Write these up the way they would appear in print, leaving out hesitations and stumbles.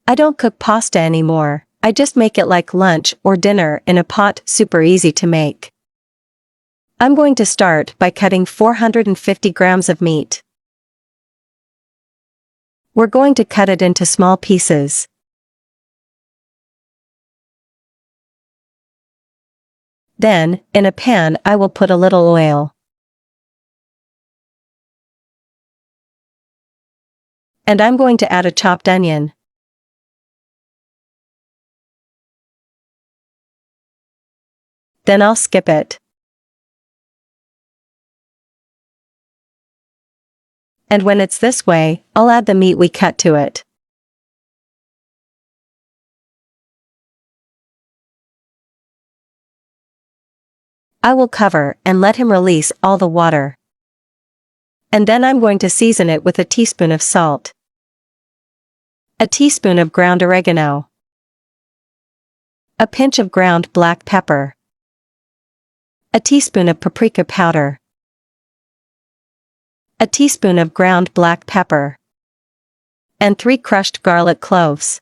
I don't cook pasta anymore, I just make it like lunch or dinner in a pot, super easy to make. I'm going to start by cutting 450 grams of meat. We're going to cut it into small pieces. Then, in a pan I will put a little oil. And I'm going to add a chopped onion. Then I'll skip it. And when it's this way, I'll add the meat we cut to it. I will cover and let him release all the water. And then I'm going to season it with a teaspoon of salt, a teaspoon of ground oregano, a pinch of ground black pepper, a teaspoon of paprika powder, a teaspoon of ground black pepper, and 3 crushed garlic cloves.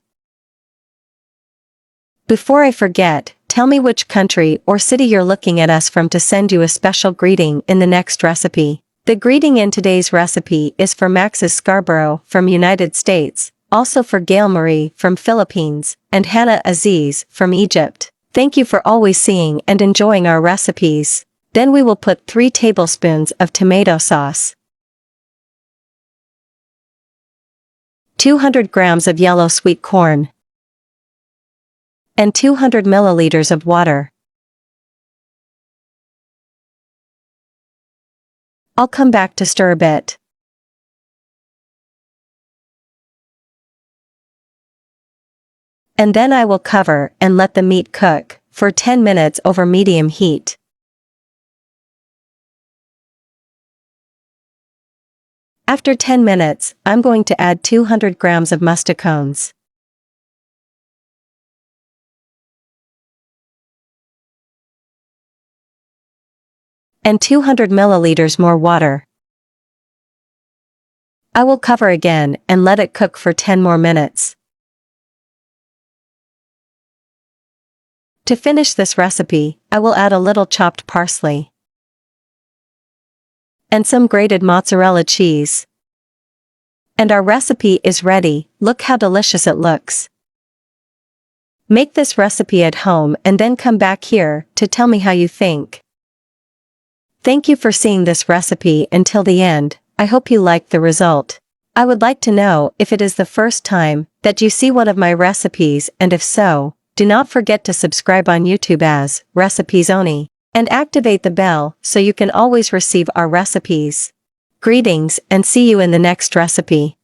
Before I forget, tell me which country or city you're looking at us from to send you a special greeting in the next recipe. The greeting in today's recipe is for Max's Scarborough from United States, also for Gail Marie from Philippines, and Hannah Aziz from Egypt. Thank you for always seeing and enjoying our recipes. Then we will put 3 tablespoons of tomato sauce, 200 grams of yellow sweet corn, and 200 milliliters of water. I'll come back to stir a bit. And then I will cover and let the meat cook for 10 minutes over medium heat. After 10 minutes, I'm going to add 200 grams of muscadines, and 200 milliliters more water. I will cover again and let it cook for 10 more minutes. To finish this recipe, I will add a little chopped parsley and some grated mozzarella cheese. And our recipe is ready. Look how delicious it looks. Make this recipe at home and then come back here to tell me how you think. Thank you for seeing this recipe until the end. I hope you liked the result. I would like to know if it is the first time that you see one of my recipes, and if so, do not forget to subscribe on YouTube as Recipes Oni, and activate the bell so you can always receive our recipes. Greetings and see you in the next recipe.